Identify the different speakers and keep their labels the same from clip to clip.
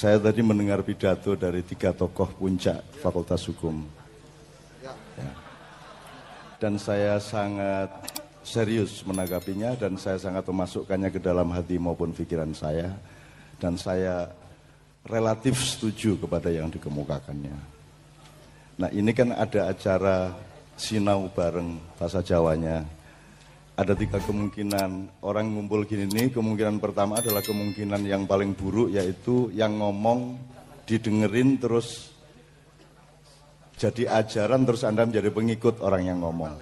Speaker 1: Saya tadi mendengar pidato dari 3 tokoh puncak Fakultas Hukum. Ya. Dan saya sangat serius menanggapinya dan saya sangat memasukkannya ke dalam hati maupun pikiran saya. Dan saya relatif setuju kepada yang dikemukakannya. Nah, ini kan ada acara sinau bareng bahasa Jawanya. Ada 3 kemungkinan orang ngumpul gini nih. Kemungkinan pertama adalah kemungkinan yang paling buruk, yaitu yang ngomong didengerin terus jadi ajaran, terus Anda menjadi pengikut orang yang ngomong.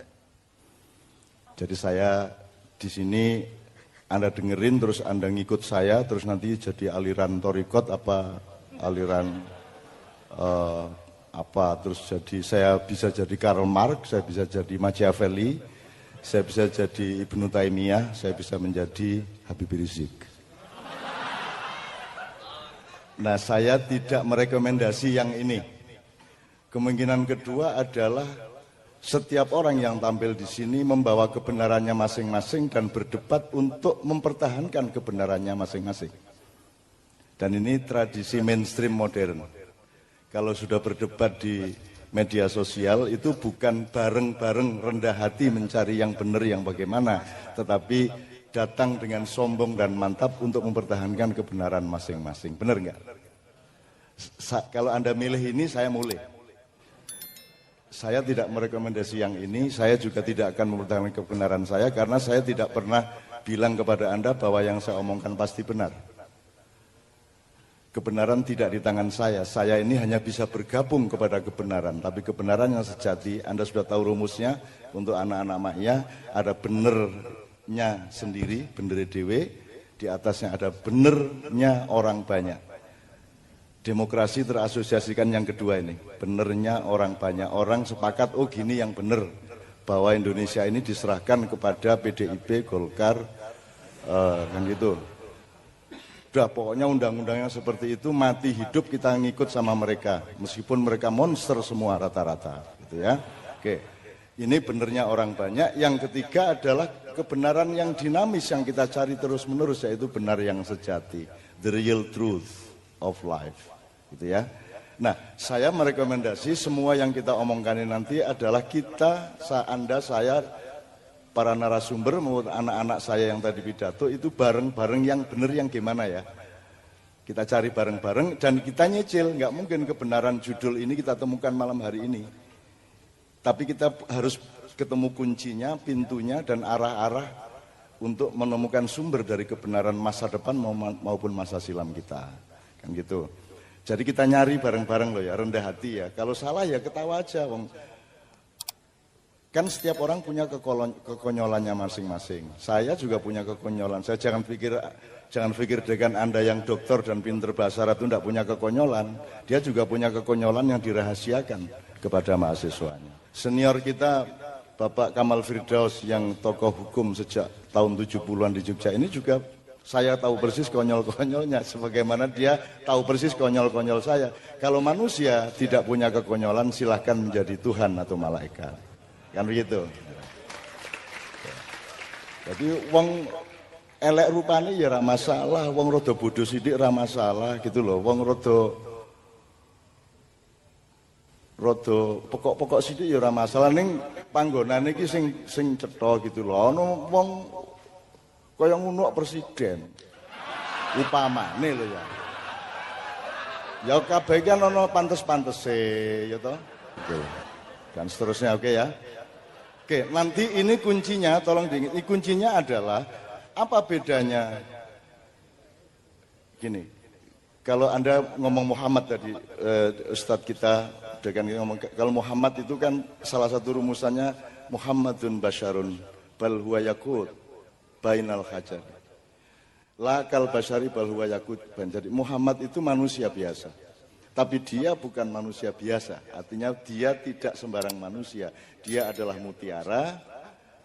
Speaker 1: Jadi saya di sini Anda dengerin terus Anda ngikut saya, terus nanti jadi aliran Torikot apa aliran terus jadi saya bisa jadi Karl Marx, saya bisa jadi Machiavelli, saya bisa jadi Ibnu Taimiyah, saya bisa menjadi Habib Rizik. Nah, saya tidak merekomendasi yang ini. Kemungkinan kedua adalah setiap orang yang tampil di sini membawa kebenarannya masing-masing dan berdebat untuk mempertahankan kebenarannya masing-masing. Dan ini tradisi mainstream modern. Kalau sudah berdebat di media sosial itu bukan bareng-bareng rendah hati mencari yang benar yang bagaimana, tetapi datang dengan sombong dan mantap untuk mempertahankan kebenaran masing-masing. Benar nggak? Kalau Anda milih ini, saya mulai. Saya tidak merekomendasi yang ini, saya juga tidak akan mempertahankan kebenaran saya karena saya tidak pernah bilang kepada Anda bahwa yang saya omongkan pasti benar. Kebenaran tidak di tangan saya ini hanya bisa bergabung kepada kebenaran, tapi kebenaran yang sejati, Anda sudah tahu rumusnya, untuk anak-anak maknya, ada benernya sendiri, bener dewe, di atasnya ada benernya orang banyak. Demokrasi terasosiasikan yang kedua ini, benernya orang banyak, orang sepakat, oh gini yang bener, bahwa Indonesia ini diserahkan kepada PDIP, Golkar, kan gitu. Udah pokoknya undang-undangnya seperti itu, mati hidup kita ngikut sama mereka. Meskipun mereka monster semua rata-rata gitu ya. Oke, ini benernya orang banyak. Yang ketiga adalah kebenaran yang dinamis yang kita cari terus-menerus, yaitu benar yang sejati. The real truth of life gitu ya. Nah, saya merekomendasi semua yang kita omongkan ini nanti adalah kita, Anda, saya, para narasumber maupun anak-anak saya yang tadi pidato itu bareng-bareng yang benar yang gimana ya. Kita cari bareng-bareng dan kita nyicil, nggak mungkin kebenaran judul ini kita temukan malam hari ini. Tapi kita harus ketemu kuncinya, pintunya dan arah-arah untuk menemukan sumber dari kebenaran masa depan maupun masa silam kita. Kan gitu. Jadi kita nyari bareng-bareng loh ya, rendah hati ya. Kalau salah ya ketawa aja, wong. Kan setiap orang punya kekonyolannya masing-masing. Saya juga punya kekonyolan. Saya jangan pikir dengan Anda yang dokter dan pinter bahasa Arab itu tidak punya kekonyolan. Dia juga punya kekonyolan yang dirahasiakan kepada mahasiswanya. Senior kita, Bapak Kamal Firdaus yang tokoh hukum sejak tahun 70-an di Jogja ini juga saya tahu persis konyol-konyolnya. Sebagaimana dia tahu persis konyol-konyol saya. Kalau manusia tidak punya kekonyolan, silahkan menjadi Tuhan atau malaikat. Kan begitu. Jadi wong elek rupane ya ora masalah, wong rada bodoh sithik ora masalah gitu loh. Wong rada pokok-pokok sithik ya ora masalah, ning panggonane iki sing cetha gitu loh. Ono wong kaya ngono presiden. Upamane lho ya. Ya kabeh kan ono pantes-pantese ya toh. Oke. Dan seterusnya oke ya. Oke, nanti ini kuncinya, tolong diingat, ini kuncinya adalah apa bedanya? Gini, kalau Anda ngomong Muhammad tadi, Ustadz kita ngomong, kalau Muhammad itu kan salah satu rumusannya Muhammadun Basyarun bal huwa yakut bainal hajar. La kal basyari bal huwa yakut. Jadi Muhammad itu manusia biasa. Tapi dia bukan manusia biasa, artinya dia tidak sembarang manusia. Dia adalah mutiara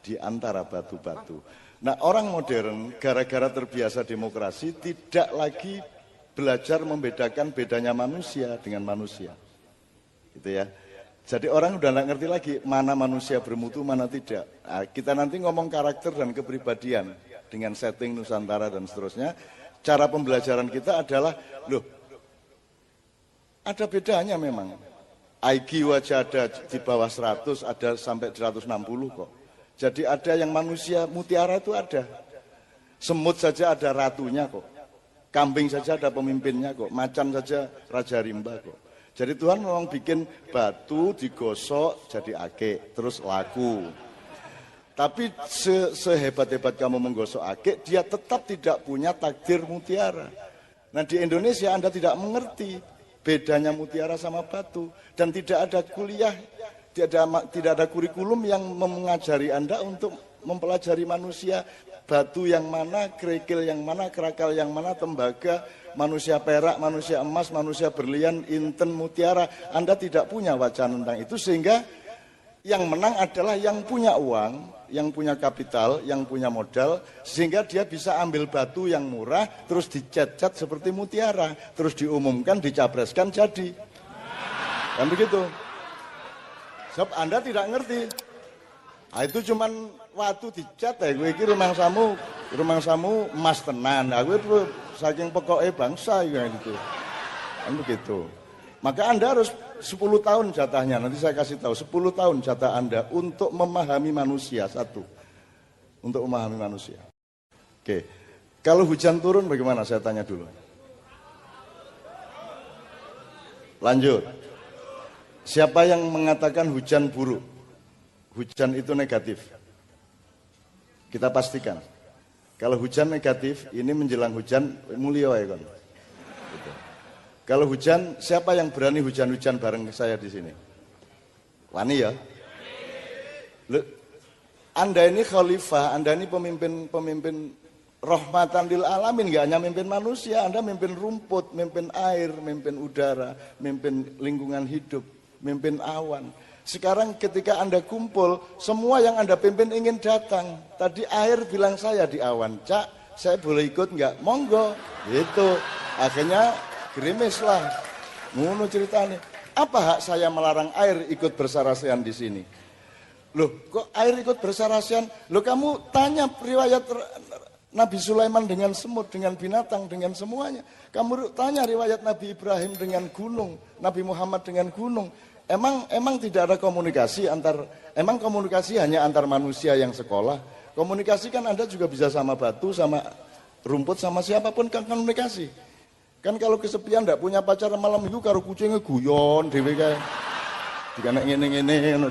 Speaker 1: di antara batu-batu. Nah, orang modern gara-gara terbiasa demokrasi tidak lagi belajar membedakan bedanya manusia dengan manusia. Gitu ya. Jadi orang udah nggak ngerti lagi mana manusia bermutu, mana tidak. Nah, kita nanti ngomong karakter dan kepribadian dengan setting Nusantara dan seterusnya. Cara pembelajaran kita adalah, loh, Ada bedanya memang. IQ aja ada di bawah 100, ada sampai 160 kok. Jadi ada yang manusia mutiara itu ada. Semut saja ada ratunya kok. Kambing saja ada pemimpinnya kok. Macan saja raja rimba kok. Jadi Tuhan memang bikin batu digosok jadi akik, terus laku. Tapi sehebat-hebat kamu menggosok akik, dia tetap tidak punya takdir mutiara. Nah di Indonesia Anda tidak mengerti bedanya mutiara sama batu. Dan tidak ada kuliah, tidak ada kurikulum yang mengajari Anda untuk mempelajari manusia. Batu yang mana, kerikil yang mana, kerakal yang mana, tembaga, manusia perak, manusia emas, manusia berlian, inten, mutiara. Anda tidak punya wacana tentang itu, sehingga yang menang adalah yang punya uang, yang punya kapital, yang punya modal, sehingga dia bisa ambil batu yang murah, terus dicat-cat seperti mutiara, terus diumumkan, dicapreskan, jadi. Kan begitu. Sebab Anda tidak ngerti. Nah, itu cuman waktu dicat ya, gue kira rumah samu emas tenan. Nah, gue saking pokoknya bangsa gitu. Kan begitu. Maka Anda harus 10 tahun jatahnya, nanti saya kasih tahu 10 tahun jatah Anda untuk memahami manusia, satu. Untuk memahami manusia. Oke. Kalau hujan turun bagaimana? Saya tanya dulu. Lanjut. Siapa yang mengatakan hujan buruk? Hujan itu negatif. Kita pastikan. Kalau hujan negatif, ini menjelang hujan mulia ya kan. Gitu. Kalau hujan, siapa yang berani hujan-hujan bareng saya di sini? Wani ya? Anda ini khalifah, Anda ini pemimpin rahmatan lil alamin, nggak hanya memimpin manusia, Anda memimpin rumput, memimpin air, memimpin udara, memimpin lingkungan hidup, memimpin awan. Sekarang ketika Anda kumpul, semua yang Anda pimpin ingin datang. Tadi air bilang saya di awan, Cak, saya boleh ikut nggak? Monggo, gitu. Akhirnya gerimis lah, ngono ceritanya. Apa hak saya melarang air ikut bersarasehan di sini? Loh, kok air ikut bersarasehan? Loh, kamu tanya riwayat Nabi Sulaiman dengan semut, dengan binatang, dengan semuanya. Kamu tanya riwayat Nabi Ibrahim dengan gunung, Nabi Muhammad dengan gunung. Emang tidak ada komunikasi emang komunikasi hanya antar manusia yang sekolah? Komunikasi kan Anda juga bisa sama batu, sama rumput, sama siapapun kan komunikasi. Kan kalau kesepian tidak punya pacar malam minggu karo kucingnya guyon dhewe kae. Dikane ngene-ngene ngono